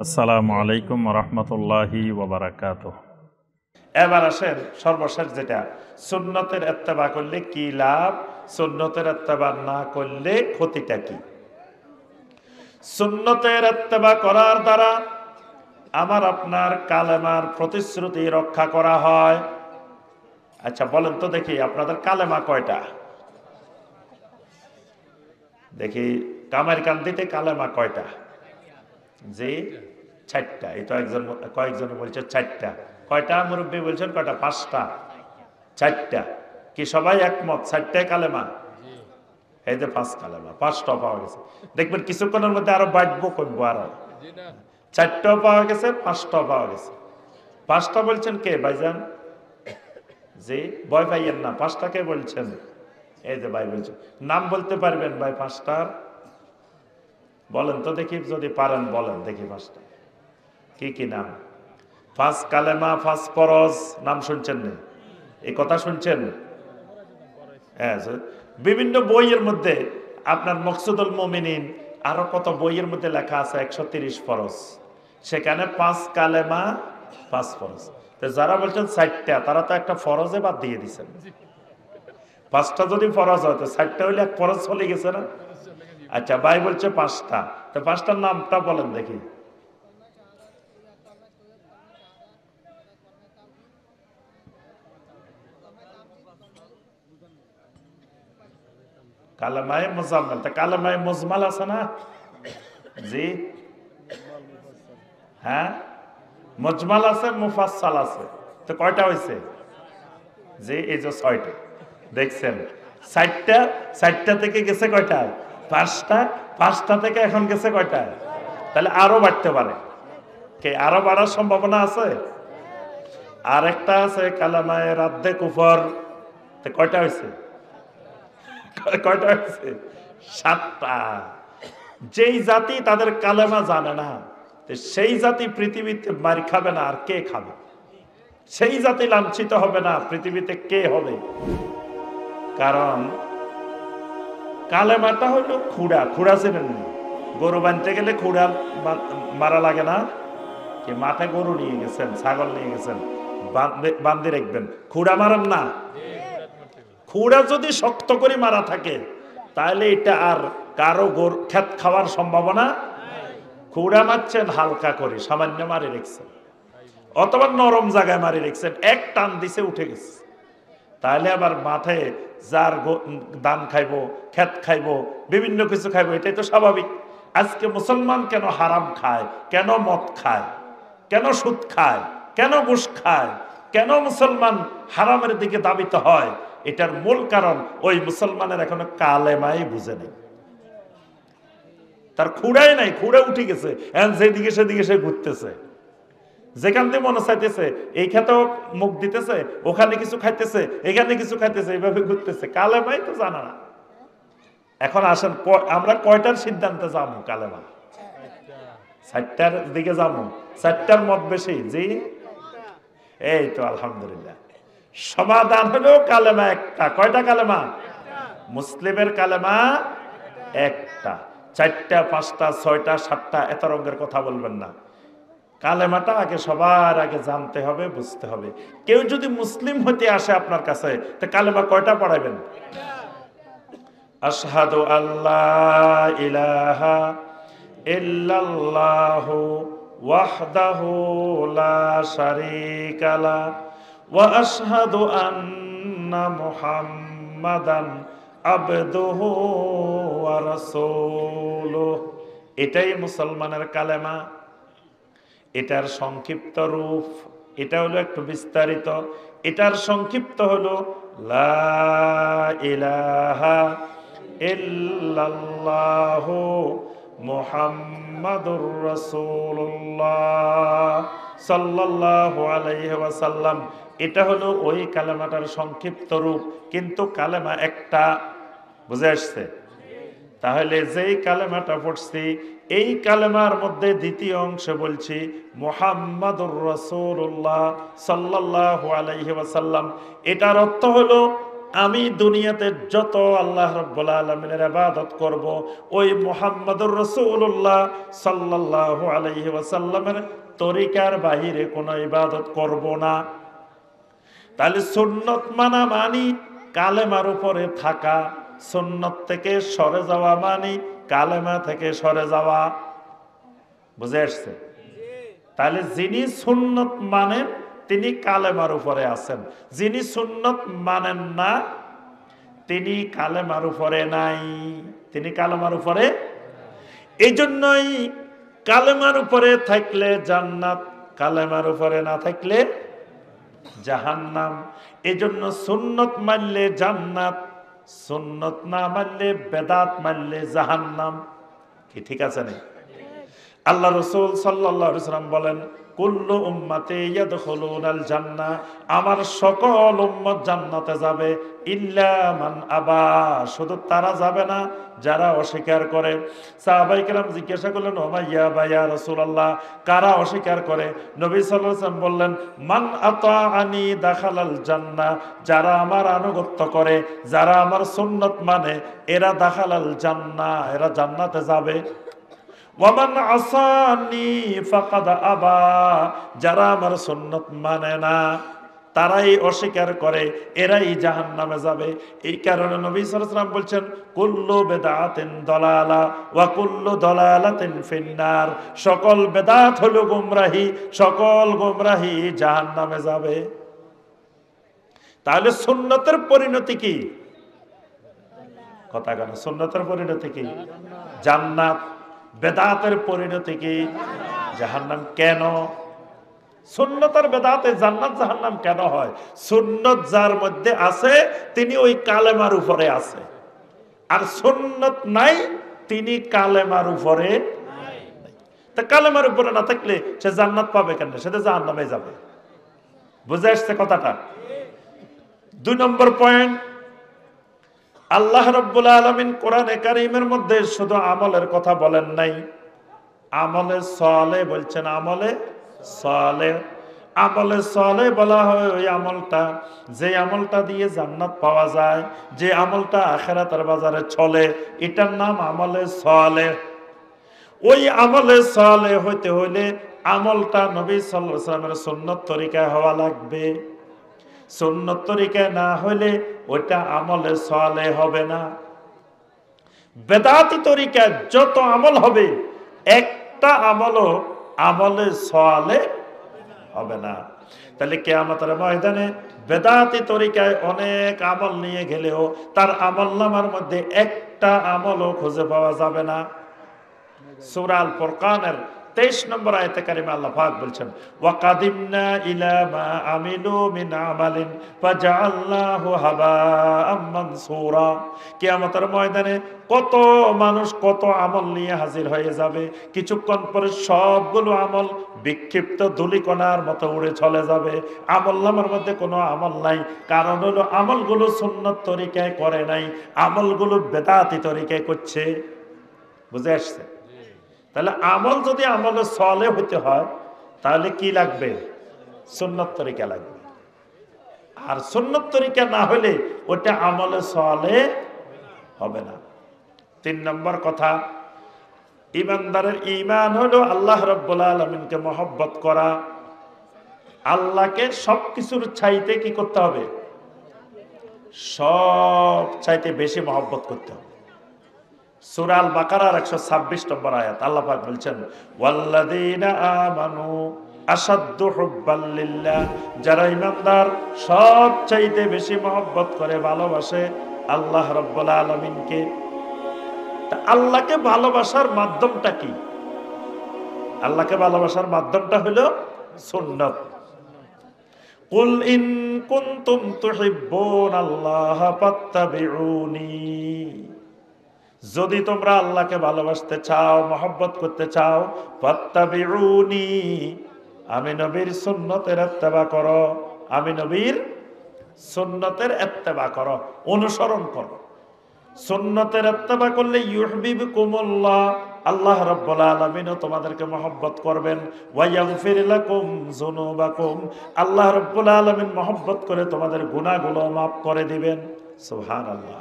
আসসালামু আলাইকুম রহমতুল্লাহি ওয়াবারাকাতুহ। এবার আসেন সর্বশেষ যেটা, সুন্নতের ইত্তেবা করলে কি লাভ, সুন্নতের ইত্তেবা না করলে ক্ষতিটা কি। সুন্নতের ইত্তেবা করার দ্বারা আমার আপনার কালেমার প্রতিশ্রুতি রক্ষা করা হয়। আচ্ছা বলেন তো দেখি, আপনাদের কালেমা কয়টা? দেখি কামের কান্দিতে কালেমা কয়টা? জি, 4টা। এই তো কয়েকজন বলছে 4টা। কয়টা মুরব্বী বলছেন কয়টা? 5টা। 4টা কি সবাই একমত? 4টায় কালেমা। এই যে 5 কালেমা, 5টা পাওয়া গেছে। দেখবেন কিছুক্ষণের মধ্যে আরো বাড়বো, কমবো আরো। 4টাও পাওয়া গেছে, 5টাও পাওয়া গেছে। 5টা বলছেন কে ভাইজান? জি, ভয় পাইয়েন না। 5টা কে বলছেন? এই যে ভাই বলছেন। নাম বলতে পারবেন ভাই 5টার? বলেন তো দেখি, যদি পারেন বলেন দেখি 5টা কি কি নাম। 5 কালেমা, 5 ফরজ, নাম শুনছেন না? এই কথা শুনছেন? হ্যাঁ, বিভিন্ন বইয়ের মধ্যে আপনার মকসুদুল মুমিনিন আরো কত বইয়ের মধ্যে লেখা আছে 130 ফরজ, সেখানে 5 কালেমা 5 ফরজ। তো যারা বলছেন 4টা, তারা তো একটা ফরজে বাদ দিয়ে দিচ্ছেন। 5টা যদি ফরজ হয় তো 4টা হইলে এক ফরজ চলে গেছে না? আচ্ছা ভাই বলছে 5টা, তো 5টার নামটা বলেন দেখি। কালেমায়ে মুজাম্মেল, তা কালেমায়ে মুজমাল আছে না? জি, হ্যাঁ, মুজমাল আছে, মুফাসসাল আছে। তো কয়টা হয়েছে? জি, এই যে 6টা। দেখছেন, 4টা থেকে গেছে কয়টা? 5টা। 5টা থেকে এখন গেছে কয়টা? তাহলে আরো বাড়তে পারে। কে আরো বাড়ার সম্ভাবনা আছে? আরেকটা আছে কালেমায়ে রাদ্দে কুফর। তো কয়টা হয়েছে? কয়টা হয়েছে? 7টা। যেই জাতি তাদের কালেমা জানে না, সেই জাতি পৃথিবীতে মার খাবে না, আর কে খাবে? সেই জাতি লাঞ্ছিত হবে না, পৃথিবীতে কে হবে? কারণ কালেমাটা হলো খুঁড়া। খুঁড়া চেনেন? গরু বানতে গেলে খুঁড়া মারা লাগে না? কি মাঠে গরু নিয়ে গেছেন, ছাগল নিয়ে গেছেন, বান্ধে রাখবেন, খুঁড়া মারেন না? খুঁড়া যদি শক্ত করে মারা থাকে তাহলে এটা আর কারো ক্ষেত খাওয়ার সম্ভাবনা। খুঁড়া মারছেন হালকা করে, সামান্য মারি রেখছেন, অথবা নরম জায়গায় মারি রেখছেন, এক টান দিছে উঠে গেছে। তাহলে আবার মাঠে যার ধান খাইবো, ক্ষেত খাইবো, বিভিন্ন কিছু খাইবো, এটাই তো স্বাভাবিক। আজকে মুসলমান কেন হারাম খায়, কেন মদ খায়, কেন সুদ খায়, কেন ঘুষ খায়, কেন মুসলমান হারামের দিকে ধাবিত হয়? এটার মূল কারণ ওই মুসলমানের এখনো কালেমাই বুঝে নেই, তার খুঁড়াই নাই, খুঁড়ে উঠে গেছে, এখন যেদিকে সেদিকে সে ঘুরতেছে, যেখান থেকে মনে চাইতেছে এই খেতেও মুখ দিতেছে, ওখানে কিছু খাইতেছে, এখানে কিছু খাইতেছে, এইভাবে ঘুরতেছে, কালেমাই তো জানা না। এখন আসেন আমরা কয়টার সিদ্ধান্তে যাবো? কালেমা 4টার দিকে যাবো। 4টার মত বেশি। জি, এই তো আলহামদুলিল্লাহ। সমাধান হলো কালেমা একটা। কয়টা কালেমা? মুসলিমের কালেমা একটা। 4টা, 5টা, 6টা, 7টা এত রঙের কথা বলবেন না। কালেমাটা আগে সবার আগে জানতে হবে, বুঝতে হবে। কেউ যদি মুসলিম হতে আসে আপনার কাছে, তো কালেমা কয়টা পড়াইবেন? আশহাদু আল্লাহ ইলাহা ইল্লাল্লাহু ওয়াহদাহু লা শারীকা লা ওয়া আশহাদু আন্না মুহাম্মাদান আবদুহু ওয়া রাসূলুহু। এটাই মুসলমানের কালেমা। এটার সংক্ষিপ্ত রূপ, এটা হলো একটু বিস্তারিত। এটার সংক্ষিপ্ত হলো লা ইলাহা ইল্লাল্লাহু মুহাম্মাদুর রাসূলুল্লাহ সাল্লাল্লাহু আলাইহি ওয়াসাল্লাম। এটা হলো ওই কালেমাটার সংক্ষিপ্ত রূপ, কিন্তু কালেমা একটা। বুঝে আসছে? তাহলে যেই কালেমাটা পড়ছি, এই কালেমার মধ্যে দ্বিতীয় অংশে বলছি মুহাম্মাদুর রাসূলুল্লাহ সাল্লাল্লাহু আলাইহি ওয়াসাল্লাম। এটার অর্থ হলো আমি দুনিয়াতে যত আল্লাহ রাব্বুল আলামিনের ইবাদত করব, ওই মুহাম্মদুর রাসূলুল্লাহ সাল্লাল্লাহু আলাইহি ওয়াসাল্লামের তরিকার বাহিরে কোনো ইবাদত করব না। তাহলে সুন্নত মানা মানি কালেমার উপরে থাকা, সুন্নত থেকে সরে যাওয়া মানি কালেমা থেকে সরে যাওয়া। বুঝে আসছে? তাহলে যিনি সুন্নত মানেন তিনি কালেমার উপরে আছেন, যিনি সুন্নত মানেন না তিনি কালেমার উপরে নাই, তিনি কালেমার উপরে। এই জন্যই কালেমার উপরে থাকলে জান্নাত, কালেমার উপরে না থাকলে জাহান্নাম। এই জন্য সুন্নত মানলে জান্নাত, সুন্নত না মানলে বেদাত, মানলে জাহান্নাম। কি ঠিক আছে না? আল্লাহ রাসূল সাল্লাল্লাহু আলাইহি ওয়াসাল্লাম বলেন, কুল্লু উম্মতি ইয়াদখুলুনাল জান্নাহ, আমার সকল উম্মত জান্নাতে যাবে, ইল্লা মান আবা, শুধু তারা যাবে না যারা অস্বীকার করে। সাহাবায়ে কেরাম জিজ্ঞাসা করলেন, ওমা ইয়া রাসূলুল্লাহ, কারা অস্বীকার করে? নবী সাল্লাল্লাহু আলাইহি ওয়াসাল্লাম বললেন, মান আতাআনি দাখালাল জান্নাহ, যারা আমার আনুগত্য করে, যারা আমার সুন্নত মানে, এরা দাখালাল জান্নাহ, এরা জান্নাতে যাবে। ওয়ামান আসানি ফাকাদ আবা, যারা আমার সুন্নত মানে না, তারাই অস্বীকার করে, এরাই জাহান্নামে যাবে। এই কারণে নবী সাল্লাল্লাহু আলাইহি ওয়াসাল্লাম বলছেন, কুল্লু বিদআতিন দালালা ওয়া কুল্লু দালালাতিন ফিন্নার, সকল বেদাত হলো গোমরাহি, সকল গোমরাহি জাহান্নামে যাবে। তাহলে সুন্নতের পরিণতি কি? কথা কেন? সুন্নতের পরিণতি কি? জান্নাত। বেদাতের পরিণতি কি? জাহান্নাম। কেন? সুন্নতের বেদাতে জান্নাত জাহান্নাম কেন হয়? সুন্নত যার মধ্যে আছে তিনি ওই কালেমার উপরে আছে, আর সুন্নত নাই তিনি কালেমার উপরে। তা কালেমার উপরে না থাকলে সে জান্নাত পাবে কেন? সে তো জাহান্নামে যাবে। বুঝে আসছে কথাটা? 2 নম্বর পয়েন্ট, আল্লাহ রাব্বুল আলামিন কোরআনে কারীমের মধ্যে শুধু আমলের কথা বলেন নাই, আমলে সালেহ বলছেন। আমলে সালেহ, আমলে সালেহ বলা হয় ওই আমলটা, যে আমলটা দিয়ে জান্নাত পাওয়া যায়, যে আমলটা আখিরাতের বাজারে চলে, এটার নাম আমলে সালেহ। ওই আমলে সালেহ হইতে হইলে আমলটা নবী সাল্লাল্লাহু আলাইহি ওয়াসাল্লামের সুন্নত তরিকায় হওয়া লাগবে। সুন্নত তরিকায় না হইলে ওইটা আমলে সালেহ হবে না। বেদাতি তরিকায় যত আমল হবে, একটা আমলও আমলে সালেহ হবে না। তাহলে কিয়ামতের ময়দানে বেদাতি তরিকায় অনেক আমল নিয়ে গেলেও তার আমলনামার মধ্যে একটা আমলও খুঁজে পাওয়া যাবে না। সূরা আল ফুরকানের 23 নম্বর আয়াতে কারিমা আল্লাহ পাক বলছেন, ওয়া কাদিমনা ইলা মা আমিলু মিন আমালিন ফাজআলনাহু হাবাআম মানসুরা। কিয়ামতের ময়দানে কত মানুষ কত আমল নিয়ে হাজির হয়ে যাবে, কিছুক্ষণ পরে সবগুলো আমল বিক্ষিপ্ত ধূলিকণার মতো উড়ে চলে যাবে। আমলনামার মধ্যে কোনো আমল নাই, কারণ হলো আমলগুলো সুন্নত তরিকায় করে নাই, আমলগুলো বেদাতি তরিকায় করছে। বুঝে আসছে? তাহলে আমল যদি আমলে সালেহ হইতে হয় তাহলে কি লাগবে? সুন্নত তরিকা লাগবে। আর সুন্নত তরিকা না হলে ওটা আমলে সালেহ হবে না। 3 নম্বর কথা, ইমানদারের ঈমান হলো আল্লাহ রাব্বুল আলামিনকে মহব্বত করা। আল্লাহকে সবকিছুর চাইতে কি করতে হবে? সব চাইতে বেশি মহব্বত করতে হবে। সূরা আল বাকারার 126 নম্বর আয়াত আল্লাহ পাক বলছেন, ওয়াল্লাযীনা আমানু আশাদ্দু হুব্বাল লিল্লাহ, যারা ঈমানদার সবচাইতে বেশি মহব্বত করে, ভালোবাসে আল্লাহ রাব্বুল আলামিনকে। তা আল্লাহকে ভালোবাসার মাধ্যমটা কি? আল্লাহকে ভালোবাসার মাধ্যমটা হলো সুন্নাত। কুল ইন কুনতুম তুহিব্বুনাল্লাহ ফাত্তাবিউনি, যদি তোমরা আল্লাহকে ভালোবাসতে চাও, মহব্বত করতে চাও, ফাত্তাবিউনি, আমি নবীর সুন্নতের ইত্তেবা করো, আমি নবীর সুন্নতের ইত্তেবা করো, অনুসরণ করো। সুন্নতের ইত্তেবা করলে ইউহিব্বুকুমুল্লাহ, আল্লাহ রাব্বুল আলামিনও তোমাদেরকে মহব্বত করবেন। ওয়া ইয়াগফির লাকুম যুনুবাকুম, আল্লাহ রাব্বুল আলামিন মহব্বত করে তোমাদের গুনাহগুলো মাফ করে দিবেন। সুবহানাল্লাহ।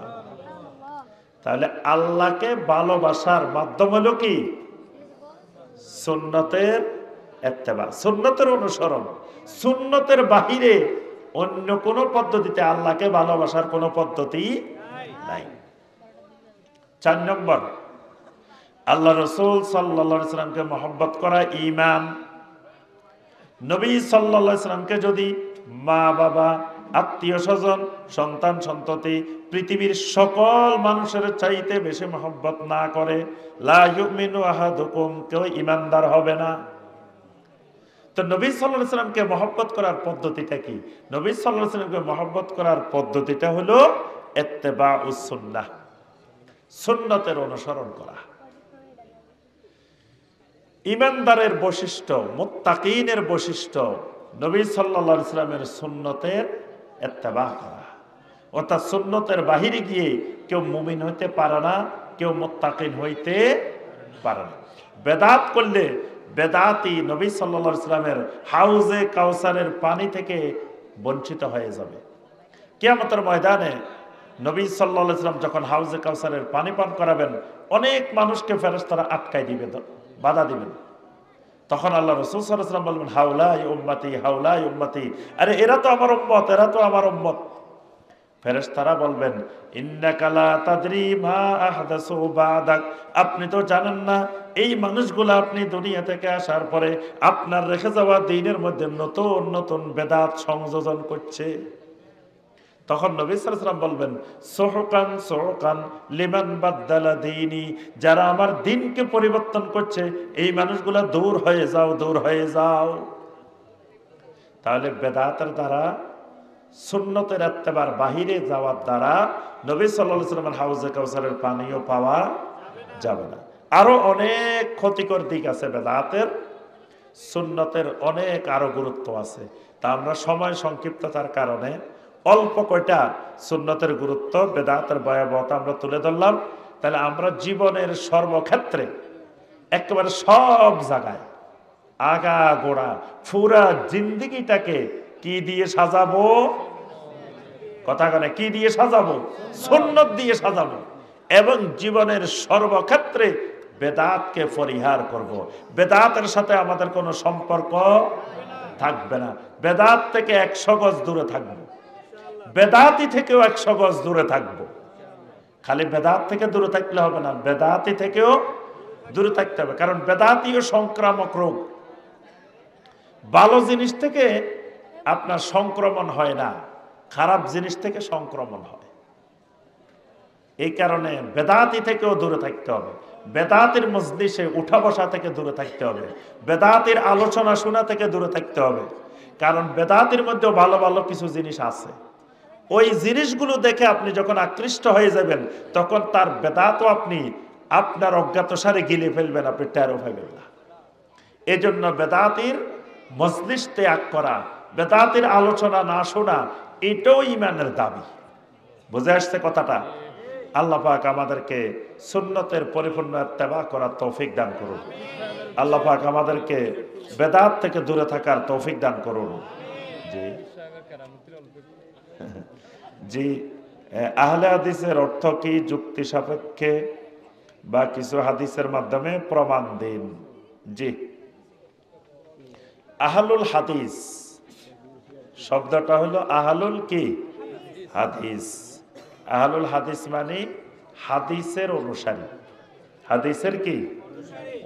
তাহলে আল্লাহকে ভালোবাসার মাধ্যম হলো কি? সুন্নতের ইত্তেবা, সুন্নতের অনুসরণ। সুন্নতের বাহিরে অন্য কোন পদ্ধতিতে আল্লাহকে ভালোবাসার কোন পদ্ধতি নাই। 4 নম্বর, আল্লাহ রাসূল সাল্লাল্লাহু আলাইহি সাল্লামকে মহব্বত করা ঈমান। নবী সাল্লাল্লাহু আলাইহি সাল্লামকে যদি মা বাবা, আত্মীয় স্বজন, সন্তান সন্ততি, পৃথিবীর সকল মানুষের চাইতে বেশি মহব্বত না করে, লা ইউমিনু আহাদুকুম, কেউ ঈমানদার হবে না। তো নবী সাল্লাল্লাহু আলাইহি সাল্লামকে মহব্বত করার পদ্ধতিটা কি? নবী সাল্লাল্লাহু আলাইহি সাল্লামকে মহব্বত করার পদ্ধতিটা হলো ইত্তেবাউস সুন্নাহ, সুন্নতের অনুসরণ করা। ঈমানদারের বৈশিষ্ট্য, মুত্তাকিনের বৈশিষ্ট্য নবী সাল্লাল্লাহু আলাইহি সাল্লামের সুন্নতের ইত্তেবা করা। অর্থাৎ সুন্নতের বাহিরে গিয়ে কেউ মুমিন হইতে পারে না, কেউ মুত্তাকিন হইতে পারে না। বেদাত করলে বেদাতি নবী সাল্লাল্লাহু আলাইহি সাল্লামের হাউজে কাউসারের পানি থেকে বঞ্চিত হয়ে যাবে। কিয়ামতের ময়দানে নবী সাল্লাল্লাহু আলাইহি সাল্লাম যখন হাউজে কাউসারের পানি পান করাবেন, অনেক মানুষকে ফেরেশতারা আটকায় দিবে, বাধা দিবেন। তখন আল্লাহ রাসূল সাল্লাল্লাহু আলাইহি সাল্লাম বলবেন, হাউলাই উম্মতি, হাউলাই উম্মতি, আরে এরা তো আমার উম্মত, এরা তো আমার উম্মত। ফেরেশতারা বলবেন, ইন্নাকা লা তাদরি মা আহদাসু বাদাক, আপনি তো জানেন না এই মানুষগুলো আপনি দুনিয়া থেকে আসার পরে আপনার রেখে যাওয়া দ্বীনের মধ্যে নতুন নতুন বেদাত সংযোজন করছে। তখন নবী সাল্লাল্লাহু আলাইহি ওয়াসাল্লাম বলবেন, সুহকান সুহকান লিমান বাদদালা দীনি, যারা আমার দ্বীনকে পরিবর্তন করছে এই মানুষগুলো দূর হয়ে যাও, দূর হয়ে যাও। তাহলে বেদাতের দ্বারা, সুন্নতের ইত্তেবার বাহিরে যাওয়ার দ্বারা নবী সাল্লাল্লাহু আলাইহি ওয়াসাল্লামের হাউজে কাউসারের পানিও পাওয়া যাবে না। আরো অনেক ক্ষতিকর দিক আছে বেদাতের, সুন্নতের অনেক আরো গুরুত্ব আছে। তা আমরা সময় সংক্ষিপ্ততার কারণে অল্প কয়টা সুন্নতের গুরুত্ব, বেদাতের ভয়াবহতা আমরা তুলে ধরলাম। তাহলে আমরা জীবনের সর্বক্ষেত্রে একেবারে সব জায়গায় আগা গোড়া পুরা জিন্দেগিটাকে কি দিয়ে সাজাবো? কথা কানে কি দিয়ে সাজাবো? সুন্নত দিয়ে সাজাবো। এবং জীবনের সর্বক্ষেত্রে বেদাতকে পরিহার করব। বেদাতের সাথে আমাদের কোনো সম্পর্ক থাকবে না। বেদাত থেকে 100 গজ দূরে থাকবো, বেদাতি থেকেও 100 গজ দূরে থাকবো। খালি বেদাত থেকে দূরে থাকলে হবে না, বেদাতি থেকেও দূরে থাকতে হবে। কারণ বেদাতিও সংক্রামক রোগ। ভালো জিনিস থেকে আপনার সংক্রমণ হয় না, খারাপ জিনিস থেকে সংক্রমণ হয়। এই কারণে বেদাতি থেকেও দূরে থাকতে হবে। বেদাতির মজলিসে উঠা বসা থেকে দূরে থাকতে হবে। বেদাতির আলোচনা শোনা থেকে দূরে থাকতে হবে। কারণ বেদাতির মধ্যেও ভালো ভালো কিছু জিনিস আছে। ওই জিনিসগুলো দেখে আপনি যখন আকৃষ্ট হয়ে যাবেন, তখন তার বেদাতও আপনি আপনার অজ্ঞাতসারে গিলে ফেলবেন, আপনি টেরও পাবেন না। এই জন্য বেদাতির মজলিস ত্যাগ করা, বেদাতির আলোচনা না শোনা, এটাও ঈমানের দাবি। বুঝে আসছে কথাটা? আল্লাহ পাক আমাদেরকে সুন্নতের পরিপূর্ণ ইত্তেবা করার তৌফিক দান করুন। আল্লাহ পাক আমাদেরকে বেদাত থেকে দূরে থাকার তৌফিক দান করুন। জি জি, আহলে হাদিসের অর্থ কি? যুক্তি সাপেক্ষে বা কিছু হাদিসের মাধ্যমে প্রমাণ দিন। জি, আহলুল হাদিস শব্দটা হলো আহলুল কি? হাদিস। আহলুল হাদিস মানে হাদিসের অনুসারী। হাদিসের কি?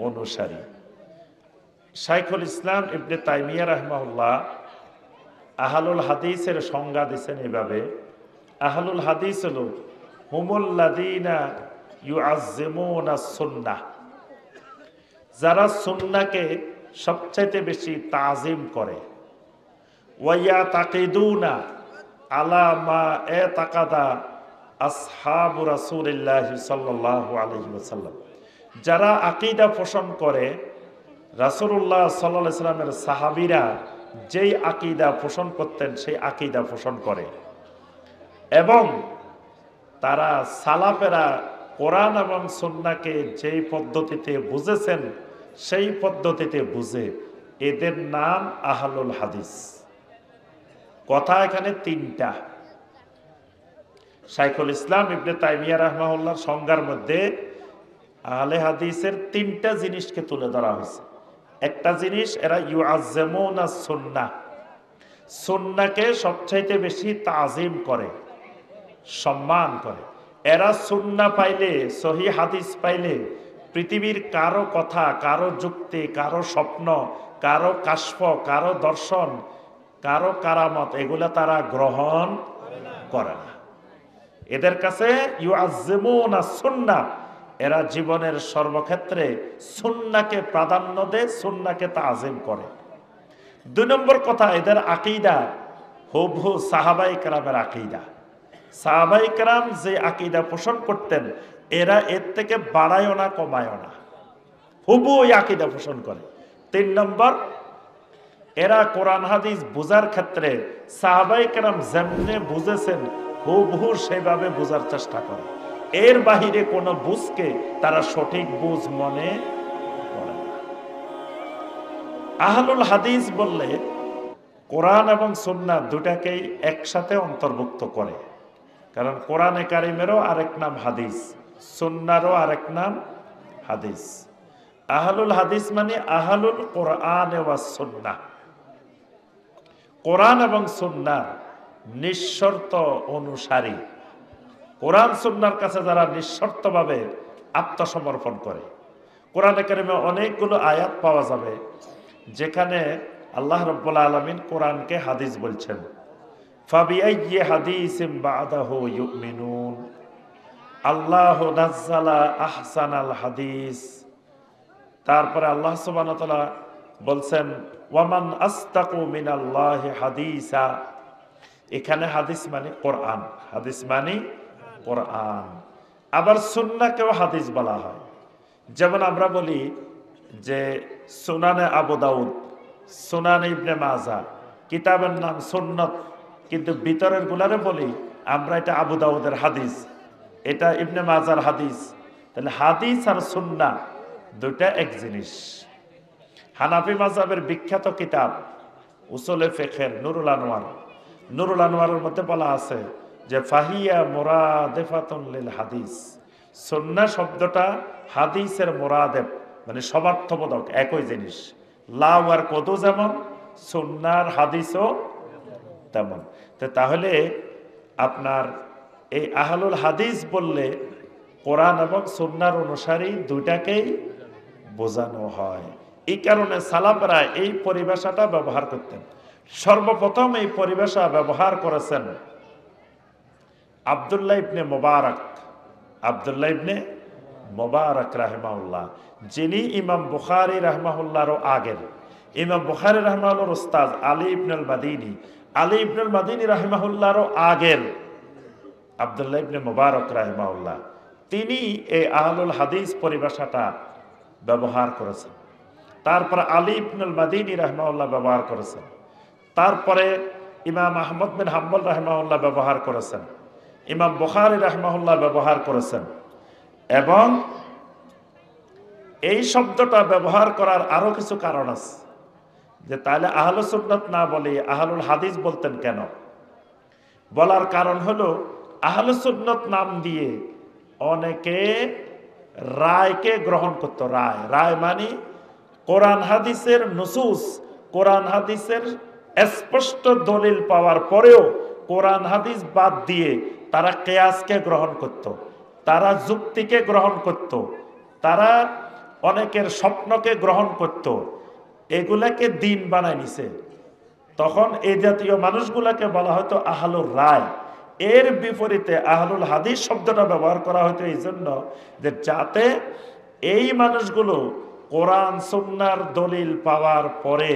অনুসারী। শাইখুল ইসলাম ইবনে তাইমিয়া রাহিমাহুল্লাহ আহলুল হাদিসের সংজ্ঞা দিয়েছেন এভাবে, আহলুল হাদিস হলো হুমুল্লাযীনা ইউআজ্জিমুনা সুন্নাহ, যারা সুন্নাহকে সবচাইতে বেশি তাজিম করে। ওয়া ইয়াতাকিদুনা আলা মা ইতাকাদা আসহাবু রাসূলিল্লাহ সাল্লাল্লাহু আলাইহি ওয়াসাল্লাম, যারা আকীদা পোষণ করে রাসূলুল্লাহ সাল্লাল্লাহু আলাইহি ওয়াসাল্লামের সাহাবীরা যেই আকীদা পোষণ করতেন সেই আকীদা পোষণ করে। এবং তারা সালাফেরা কোরআন এবং সুন্নাহকে যেই পদ্ধতিতে বুঝেছেন সেই পদ্ধতিতে বুঝে এদের নাম আহলুল হাদিস। কথা এখানে তিনটা। শাইখুল ইসলাম ইবনে তাইমিয়া রাহমাহুল্লাহর সংজ্ঞার মধ্যে আহলে হাদিসের তিনটা জিনিসকে তুলে ধরা হয়েছে। একটা জিনিস, এরা ইউআজ্জিমুনা সুন্নাহ, সুন্নাহকে সবচাইতে বেশি তাজিম করে, সম্মান করে। এরা সুন্নাহ পাইলে, সহি হাদিস পাইলে পৃথিবীর কারো কথা, কারো যুক্তি, কারো স্বপ্ন, কারো কাশফ, কারো দর্শন, কারো কারামত এগুলা তারা গ্রহণ করে না। এদের কাছে ইউআজ্জিমুনা সুন্নাহ, এরা জীবনের সর্বক্ষেত্রে সুন্নাহকে প্রাধান্য দেয়, সুন্নাহকে তাজিম করে। 2 নম্বর কথা, এদের আকীদা হুবহু সাহাবায়ে কেরামের আকীদা। সাহাবায়ে কেরাম যে আকীদা পোষণ করতেন, এরা এর থেকে বাড়ায়ও না কমায়ও না, হুবহু ওই আকীদা পোষণ করে। 3 নম্বর, এরা কোরআন হাদিস বোঝার ক্ষেত্রে সাহাবায়ে কেরাম যেমনে বুঝেছেন হুবহু সেভাবে বোঝার চেষ্টা করে। এর বাহিরে কোনো বুঝকে তারা সঠিক বুঝ মনে করে না। আহলুল হাদিস বললে কোরআন এবং সুন্নাহ দুটাকেই একসাথে অন্তর্ভুক্ত করে। কারণ কোরআনে কারিমেরও আরেক নাম হাদিস, সুন্নাহরও আরেক নাম হাদিস। আহলুল হাদিস মানে আহলুল কোরআন ওয়াস সুন্নাহ, কোরআন এবং সুন্নাহ নিঃশর্ত অনুসারী। কোরআন সুন্নাহর কাছে যারা নিঃশর্তভাবে আত্মসমর্পণ করে। কোরআনে কারিমে অনেকগুলো আয়াত পাওয়া যাবে যেখানে আল্লাহ রাব্বুল আলামিন কোরআনকে হাদিস বলছেন। ফাবিআইয়ি হাদিসিম বাদাহু ইউমিনুন, আল্লাহু নাজ্জালা আহসানাল হাদিস। তারপরে আল্লাহ সুবহানাহু ওয়া তাআলা বলছেন ওয়ামান আস্তাকু মিনাল্লাহি হাদিসা। এখানে হাদিস মানে কোরআন, হাদিস মানে কোরআন। আবার সুন্নাহকেও হাদিস বলা হয়। যেমন আমরা বলি যে সুনানে আবু দাউদ, সুনানে ইবনে মাজাহ, কিতাবের নাম সুন্নত, কিন্তু ভিতরের গুলারে বলি আমরা এটা আবু দাউদের হাদিস, এটা ইবনে মাজার হাদিস। তাহলে হাদিস আর সুন্নাহ দুটা এক জিনিস। হানাফি মাযহাবের বিখ্যাত কিতাব উসুলে ফিকহের নুরুল আনোয়ার, নুরুল আনোয়ারের মধ্যে বলা আছে যে ফাহিয়া মুরাদেফাতুন লিল হাদিস। সুন্নাহ শব্দটা হাদিসের মুরাদেফ, মানে সমার্থবোধক, একই জিনিস। লাউ আর কদু যেমন, সুন্নাহর হাদিসও তেমন। তাহলে আপনার এই আহলুল হাদিস বললে কোরআন এবং সুন্নাহর অনুসারী দুইটাকেই বোঝানো হয়। এই কারণে সালাফেরা এই পরিভাষাটা ব্যবহার করতেন। সর্বপ্রথম এই পরিভাষা ব্যবহার করেছেন আব্দুল্লাহ ইবনে মুবারক, আব্দুল্লাহ ইবনে মুবারক রাহিমাহুল্লাহ, যিনি ইমাম বুখারী রাহিমাহুল্লাহরও আগের। ইমাম বুখারী রাহিমাহুল্লাহর উস্তাদ আলী ইবনুল মাদিনী, আলী ইবনুল মাদিনী রাহিমাহুল্লাহরও আগের আব্দুল্লাহ ইবনে মুবারক রাহিমাহুল্লাহ, তিনি এই আহলুল হাদিস পরিভাষাটা ব্যবহার করেছেন। তারপরে আলী ইবনুল মাদিনী রাহিমাহুল্লাহ ব্যবহার করেছেন। তারপরে ইমাম আহমদ বিন হাম্বল রাহিমাহুল্লাহ ব্যবহার করেছেন, ইমাম বুখারী রাহিমাহুল্লাহ ব্যবহার করেছেন। এবং এই শব্দটা ব্যবহার করার আরো কিছু কারণ আছে, যে তাহলে আহলুস সুন্নাত না বলে আহলুল হাদিস বলতেন কেন? বলার কারণ হলো আহলুস সুন্নাত নাম দিয়ে অনেকে রায়কে গ্রহণ করতো। রায়, রায় মানে কোরআন হাদিসের নুসুস, কোরআন হাদিসের স্পষ্ট দলিল পাওয়ার পরেও কোরআন হাদিস বাদ দিয়ে তারা কিয়াসকে গ্রহণ করত, তারা যুক্তিকে গ্রহণ করত, তারা অনেকের স্বপ্নকে গ্রহণ করত, এগুলাকে দিন বানায় নিছে। তখন এই জাতীয় মানুষগুলাকে বলা হয়তো আহলুর রায়। এর বিপরীতে আহলুল হাদিস শব্দটা ব্যবহার করা হয়তো এই জন্য যে যাতে এই মানুষগুলো কোরআন সুন্নাহর দলিল পাওয়ার পরে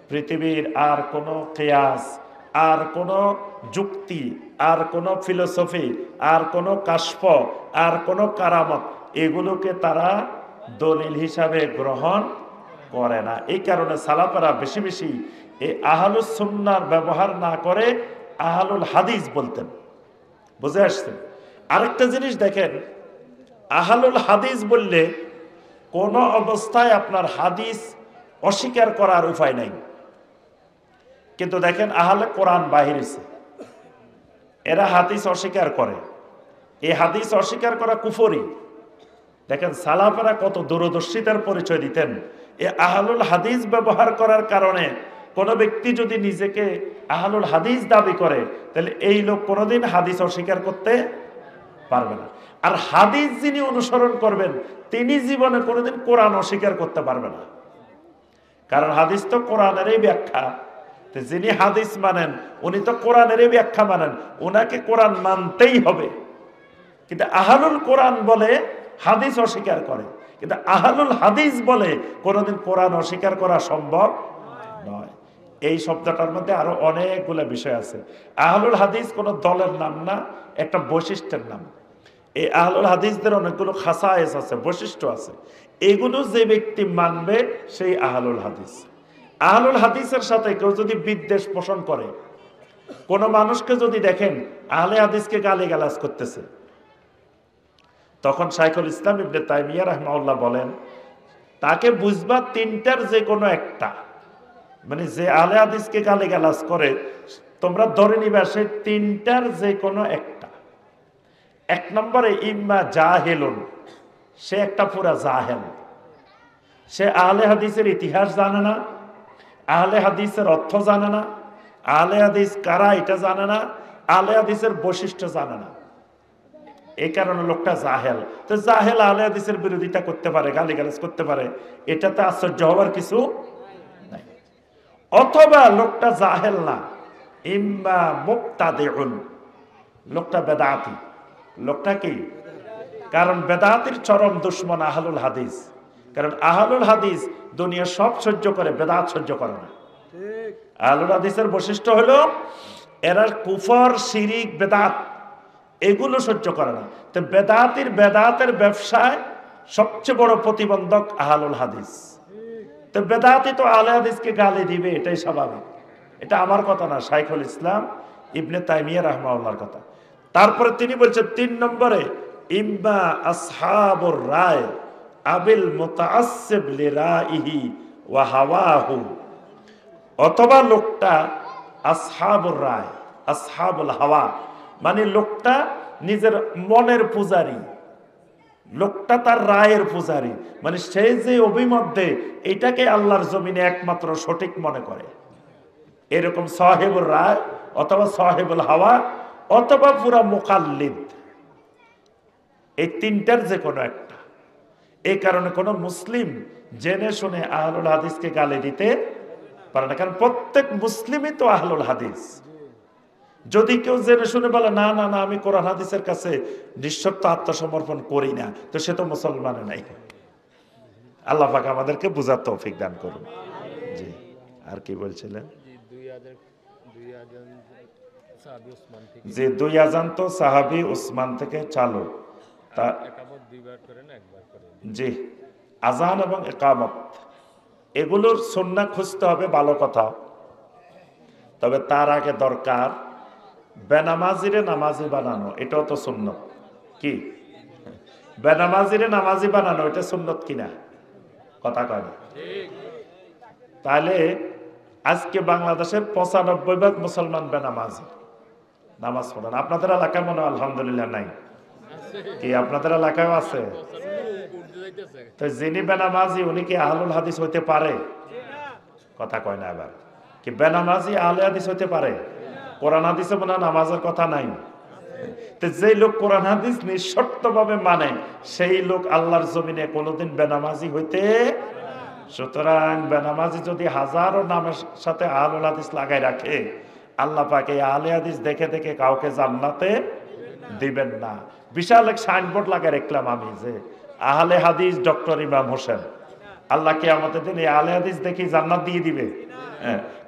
পৃথিবীর আর কোনো কিয়াস, আর কোনো যুক্তি, আর কোনো ফিলোসফি, আর কোনো কাশফ, আর কোনো কারামত এগুলোকে তারা দলিল হিসাবে গ্রহণ করে না। এই কারণে সালাফেরা বেশি বেশি এই আহলুস সুন্নাহর ব্যবহার না করে আহলুল হাদিস বলতেন। বুঝে আসছে? আরেকটা জিনিস দেখেন, আহলুল হাদিস বললে কোন অবস্থায় আপনার হাদিস অস্বীকার করার উপায় নাই। কিন্তু দেখেন আহলে কোরআন বাহির হইছে, এরা হাদিস অস্বীকার করে। এই হাদিস অস্বীকার করা কুফরি। দেখেন সালাফেরা কত দূরদর্শিতার পরিচয় দিতেন। এই আহলুল হাদিস ব্যবহার করার কারণে কোন ব্যক্তি যদি নিজেকে আহলুল হাদিস দাবি করে, তাহলে এই লোক কোনোদিন হাদিস অস্বীকার করতে পারবে না। আর হাদিস যিনি অনুসরণ করবেন তিনি জীবনে কোনোদিন কোরআন অস্বীকার করতে পারবে না। কারণ হাদিস তো কোরআনেরই ব্যাখ্যা। যিনি হাদিস মানেন উনি তো কোরআনেরই ব্যাখ্যা মানেন, ওনাকে কোরআন মানতেই হবে। কিন্তু আহলুল কোরআন বলে হাদিস অস্বীকার করে, কিন্তু আহলুল হাদিস বলে কোনোদিন কোরআন অস্বীকার করা সম্ভব নয়। এই শব্দটার মধ্যে আরো অনেকগুলো বিষয় আছে। আহলুল হাদিস কোন দলের নাম না, একটা বৈশিষ্ট্যের নাম। এই আহলুল হাদিসদের অনেকগুলো খাসায়েস আছে, বৈশিষ্ট্য আছে। এগুলো যে ব্যক্তি মানবে সেই আহলুল হাদিস। আহলুল হাদিসের সাথে কেউ যদি বিদ্বেষ পোষণ করে, কোন মানুষকে যদি দেখেন আহলে হাদিসকে গালিগালাজ করতেছে, তখন শাইখুল ইসলাম ইবনে তাইমিয়া রাহিমাহুল্লাহ বলেন তাকে বুঝবা তিনটার যে কোনো একটা। মানে যে আহলে হাদিসকে গালিগালাজ করে তোমরা ধরে নিবা সে তিনটার যে কোনো একটা। এক নম্বরে ইম্মা জাহেলুন, সে একটা পুরা জাহেল। সে আহলে হাদিসের ইতিহাস জানে না, আহলে হাদিসের অর্থ জানে না, আহলে হাদিস কারা এটা জানে না, আহলে হাদিসের বৈশিষ্ট্য জানে না। এই কারণে লোকটা জাহেল। তো জাহেল আহলে হাদিসের বিরোধিতা করতে পারে, গালিগালাজ করতে পারে, এটাতে আশ্চর্য হওয়ার কিছু নাই। অথবা লোকটা জাহেল না, ইম্মা মুবতাদিউন, লোকটা বেদাতি। লোকটা কি? কারণ বেদাতির চরম দুশমন আহলুল হাদিস। কারণ আহলুল হাদিস দুনিয়া সব সহ্য করে, বেদাত সহ্য করে না। আহলুল হাদিসের বৈশিষ্ট্য হলো এরা কুফর, শিরিক, বেদাত এগুলো সহ্য করে না। তো বেদাতের ব্যবসায় সবচেয়ে বড় প্রতিবন্ধক আহলুল হাদিস। তো বেদাতি তো আহলে হাদিসকে গালি দিবে, এটাই স্বাভাবিক। এটা আমার কথা না, শাইখুল ইসলাম ইবনে তাইমিয়া রাহিমাহুল্লাহর কথা। তারপরে তিনি বলছেন ৩ নম্বরে ইম্মা আসহাবুর রায় আবিল মুতাআসসিব লিরাইহি ওয়া হাওয়াহু, অথবা লোকটা আসহাবুর রায়, আসহাবুল হাওয়া, মানে লোকটা নিজের মনের পূজারী, লোকটা তার রায়ের পূজারী। মানে সে যে অভিমধ্যে এটাকে আল্লাহর জমিনে একমাত্র সঠিক মনে করে, এরকম সাহেবুর রায় অথবা সাহেবুল হাওয়া অথবা পুরা মুকাল্লিদ, এই তিনটার যে কোনো একটা। এই কারণে কোন মুসলিম জেনে শুনে আহলুল হাদিসকে গালি দিতে পারে না, কারণ প্রত্যেক মুসলিমই তো আহলুল হাদিস। যদি কেউ জেনে শুনে বলে না না না আমি কোরআন হাদিসের কাছে নিঃশর্ত আত্মসমর্পণ করি না, তো সে তো মুসলমানে নাই। আল্লাহ পাক আমাদেরকে বুঝার তৌফিক দান করুন। জি, আর কি বলছিলেন? যে 2 আযান তো সাহাবী উসমান থেকে চালু। জি, আযান এবং ইকামত এগুলোর সুন্নাহ খুঁজতে হবে, ভালো কথা। তবে তার আগে দরকার বেনামাজিরে নামাজি বানানো, এটাও তো সুন্নত। কি বেনামাজিরে নামাজি বানানো, এটা সুন্নত কিনা? কথা কয় না। তাহলে আজকে বাংলাদেশের 95% মুসলমান বেনামাজি, নামাজ পড়েন। আপনাদের এলাকায় মনে হয় আলহামদুলিল্লাহ নাই, কি আপনাদের এলাকায় আছে? তো যিনি বেনামাজি উনি কি আহলুল হাদিস হইতে পারে? কথা কয় না। এবার কি বেনামাজি আহলে হাদিস হইতে পারে? কোরআন হাদিসে মনে হয় নামাজের কথা নাই। তো যেই লোক কোরআন হাদিস নিঃশর্তভাবে মানে সেই লোক আল্লাহর জমিনে কোনোদিন বেনামাজি হইতে। সুতরাং বেনামাজি যদি হাজারো নামের সাথে আহলুল হাদিস লাগাই রাখে, আল্লাহ পাক এই আহলে হাদিস দেখে দেখে কাউকে জান্নাতে দিবেন না। বিশাল এক সাইনবোর্ড লাগাই রাখলাম আমি যে আহলে হাদিস ডক্টর ইমাম হোসেন, আল্লাহ কি আমাদের দিন এই আহলে হাদিস দেখি জান্নাত দিয়ে দিবে?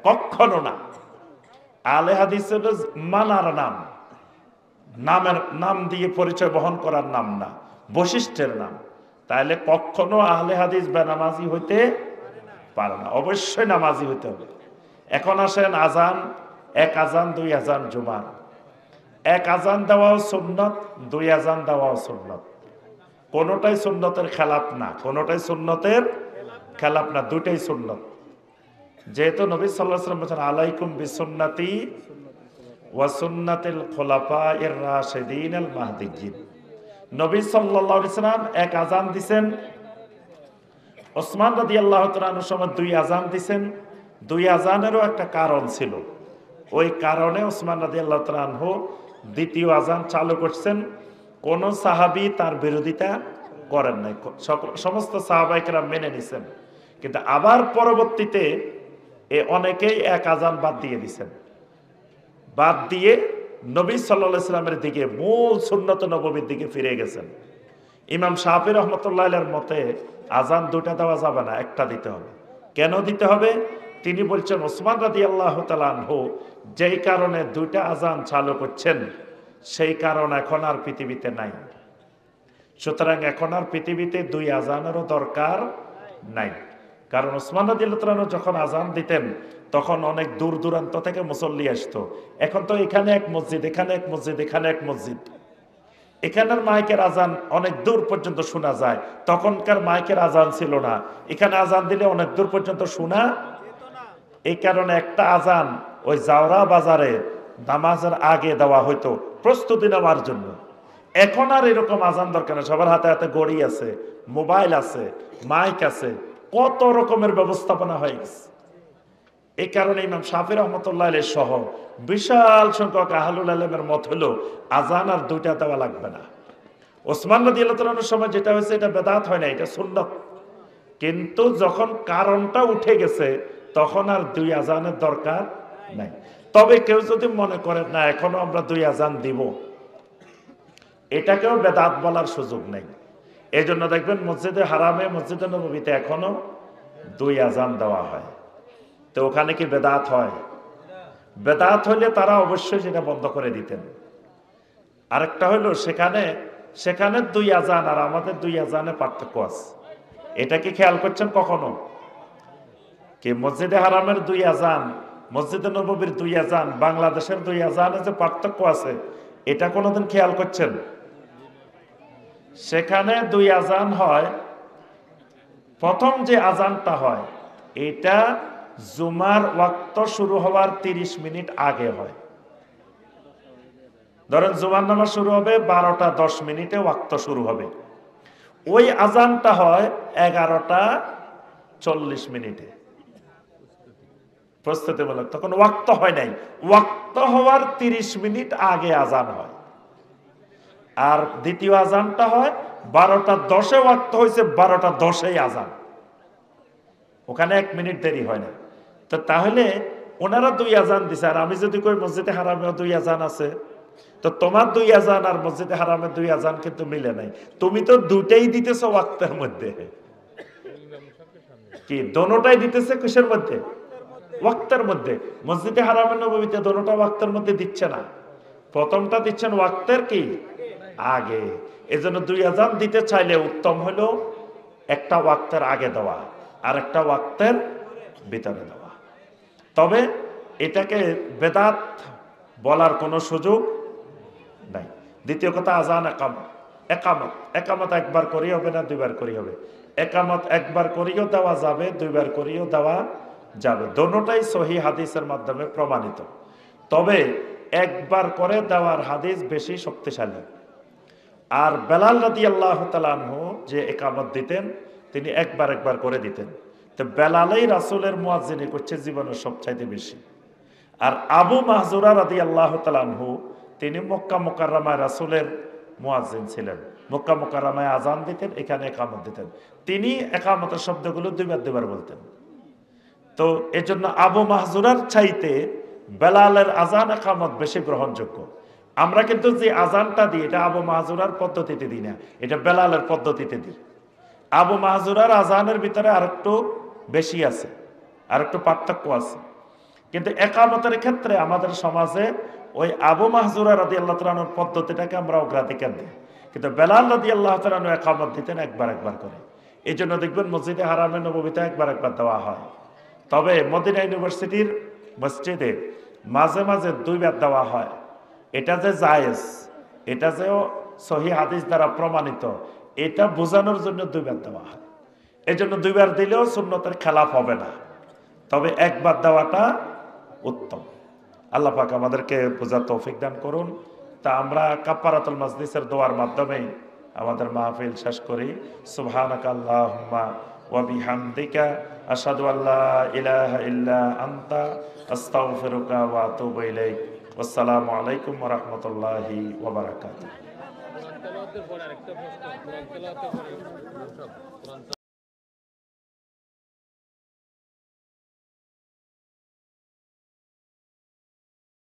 কখনো না। আহলে হাদিস হলো মানার নাম, নামের নাম দিয়ে পরিচয় বহন করার নাম না, বৈশিষ্ট্যের নাম। তাহলে কখনো আহলে হাদিস বেনামাজি হইতে পারে না, অবশ্যই নামাজি হইতে হবে। এখন আসেন আজান, 1 আজান 2 আজান জুমার, 1 আজান দেওয়াও সুন্নত, 2 আজান দেওয়াও সুন্নত। কোনোটাই সুন্নতের খেলাপ না, কোনোটাই সুন্নতের খেলাপ না, দুটাই সুন্নত। যেহেতু নবী সাল্লাল্লাহু আলাইহি ওয়াসাল্লাম বলেছেন আলাইকুম বিসুন্নতি ওয়া সুন্নাতিল খুলাফায়ে রাশিদিন আল মাহদিয়্যিন। নবী সাল্লাল্লাহু আলাইহি ওয়াসাল্লাম এক আযান দিবেন, ওসমান রাদিয়াল্লাহু তাআলা আনহুর সময় দুই আযান দিবেন। দুই আযানেরও একটা কারণ ছিল, ওই কারণে ওসমান রাদিয়াল্লাহু তাআলা আনহু দ্বিতীয় আযান চালু করছেন। কোন সাহাবী তার বিরোধিতা করেন নাই, সমস্ত সাহাবায়ে কেরাম মেনে নিছেন। কিন্তু আবার পরবর্তীতে অনেকেই এক আযান বাদ দিয়ে দিছেন, বাদ দিয়ে নবী সাল্লাল্লাহু আলাইহি ওয়াসাল্লামের দিকে, মূল সুন্নত নববীর দিকে ফিরে গেছেন। ইমাম শাফি রহমতুল্লাহ আলাইহির মতে আযান দুটা দেওয়া যাবে না, একটা দিতে হবে। কেন দিতে হবে? তিনি বলছেন ওসমান রাদিয়াল্লাহু তাআলা আনহু যেই কারণে দুইটা আযান চালু করছেন, সেই কারণ এখন আর পৃথিবীতে নাই। সুতরাং এখন আর পৃথিবীতে দুই আযানেরও দরকার নাই। কারণ ওসমান রাদিয়াল্লাহু তাআলা আনহু যখন আযান দিতেন তখন অনেক দূর দূরান্ত থেকে মুসল্লি আসতো। এখন তো এখানে এক মসজিদ, এখানে এক মসজিদ, এখানে এক মসজিদ, এখানের মাইকের আজান অনেক দূর পর্যন্ত শোনা যায়। তখনকার মাইকের আজান ছিল না, এখানে আজান দিলে অনেক দূর পর্যন্ত শোনা। এই কারণে একটা আজান ওই জাওরা বাজারে নামাজের আগে দেওয়া হইতো প্রস্তুতি নেওয়ার জন্য। এখন আর এরকম আজান দরকার নেই, সবার হাতে হাতে ঘড়ি আছে, মোবাইল আছে, মাইক আছে, কত রকমের ব্যবস্থাপনা হয়ে গেছে। এই কারণে ইমাম শাফি রহমতুল্লাহ আলাইহি সহ বিশাল সংখ্যক আহলুল ইলমের মত হলো আজান আর দুইটা দেওয়া লাগবে না। ওসমান রাদিয়াল্লাহু তাআলা আনহুর সময় যেটা হয়েছে এটা বেদাত হয় না, এটা সুন্নাত। কিন্তু যখন কারণটা উঠে গেছে তখন আর দুই আজানের দরকার নাই। তবে কেউ যদি মনে করে না এখনো আমরা দুই আজান দিব, এটাকেও বেদাত বলার সুযোগ নেই। এই জন্য দেখবেন মসজিদে হারামে, মসজিদে নববীতে এখনো দুই আজান দেওয়া হয়। তো ওখানে কি বেদাত হয়? বেদাত হইলে তারা অবশ্যই সেটা বন্ধ করে দিতেন। আরেকটা হইলো সেখানে দুই আজান আর আমাদের দুই আজানে পার্থক্য আছে। এটা কি খেয়াল করছেন কখনো? কি মসজিদে হারামের দুই আজান, মসজিদে নববীর দুই আজান, বাংলাদেশের দুই আজানে যে পার্থক্য আছে, এটা কোনোদিন খেয়াল করছেন? সেখানে দুই আজান হয়, প্রথম যে আজানটা হয় এটা জুমার ওয়াক্ত শুরু হওয়ার 30 মিনিট আগে হয়। ধরেন জুমার নামাজ শুরু হবে 12টা 10 মিনিটে, ওয়াক্ত শুরু হবে। ওই আজানটা হয় 11টা 40 মিনিটে প্রস্তুতিমূলক, তখন ওয়াক্ত হয় নাই। ওয়াক্ত হওয়ার 30 মিনিট আগে আজান হয়। আর দ্বিতীয় আজানটা হয় 12টা 10-এ, ওয়াক্ত হয়েছে 12টা 10-এই আজান, ওখানে 1 মিনিট দেরি হয় না। তো তাহলে ওনারা দুই আজান দিছে, আর আমি যদি কই মসজিদে হারামেও দুই আজান আছে, তো তোমার দুই আজান আর মসজিদে হারামের দুই আজান কিন্তু মিলে নাই। তুমি তো দুটাই দিতেছো ওয়াক্তের মধ্যে। কি দোনোটাই দিতেছে কিসের মধ্যে? ওয়াক্তের মধ্যে। মসজিদে হারামের নববীতে দোনোটা ওয়াক্তের মধ্যে দিচ্ছে না, প্রথমটা দিচ্ছেন ওয়াক্তের কি আগে। এজন্য দুই আজান দিতে চাইলে উত্তম হলো একটা ওয়াক্তের আগে দেওয়া আর একটা ওয়াক্তের ভিতরে দেওয়া। তবে এটাকে বেদাত বলার কোনো সুযোগ নাই। দ্বিতীয় কথা, আজান একামত, একামত একবার করি হবে না দুইবার করি হবে? একামত একবার করিও দেওয়া যাবে, দুইবার করিও দেওয়া যাবে, দোনোটাই সহি হাদিসের মাধ্যমে প্রমাণিত। তবে একবার করে দেওয়ার হাদিস বেশি শক্তিশালী। আর বেলাল রাদিয়াল্লাহু তাআলা আনহু যে একামত দিতেন তিনি একবার করে দিতেন। তো বেলালেই রাসূলের মুয়াজ্জিনি করছে জীবনের সবচাইতে বেশি। আর আবু মাহজুরা রাদিয়াল্লাহু তাআলা আনহু তিনি মক্কা মুকাররমায় রাসূলের মুয়াজ্জিন ছিলেন। মক্কা মুকাররমায় আজান দিতেন, এখানে একামত দিতেন। তিনি একামতের শব্দগুলো দুইবার বলতেন। তো এজন্য আবু মাহজুরার চাইতে বেলালের আজান একামত বেশি গ্রহণযোগ্য। আমরা কিন্তু যে আজানটা দিই এটা আবু মাহজুরার পদ্ধতিতে দিই না, এটা বেলালের পদ্ধতিতে দিই। আবু মাহজুরার আজানের ভিতরে আরেকটু বেশি আছে, আরেকটু পার্থক্য আছে। কিন্তু একামতের ক্ষেত্রে আমাদের সমাজে ওই আবু মাহজুরা রাদিয়াল্লাহু তাআলা আনহুর পদ্ধতিটাকে আমরা অগ্রাধিকার দিই। কিন্তু বেলাল রাদিয়াল্লাহু তাআলা আনহু একামত দিতেন একবার করে। এই জন্য দেখবেন মসজিদে হারামে নববীতে একবার দেওয়া হয়। তবে মদিনা ইউনিভার্সিটির মসজিদে মাঝে মাঝে দুইবার দেওয়া হয়। এটা যে জায়েজ, এটা যে সহি হাদিস দ্বারা প্রমাণিত, এটা বোঝানোর জন্য দুইবার দেওয়া হয়। এই জন্য দুইবার দিলেও সুন্নতের খেলাফ হবে না, তবে একবার দেওয়াটা উত্তম। আল্লাহ পাক আমাদেরকে বোঝার তৌফিক দান করুন। তা আমরা কাফারাতুল মাজলিসের দোয়ার মাধ্যমে আমাদের মাহফিল শেষ করি। সুবহানাকা আল্লাহুম্মা ওয়া বিহামদিকা আশহাদু আল্লা ইলাহা ইল্লা আনতা আস্তাগফিরুকা ওয়া আতুবু ইলাইক। আসসালামু আলাইকুম ওয়া রাহমাতুল্লাহি ওয়া বারাকাতুহু।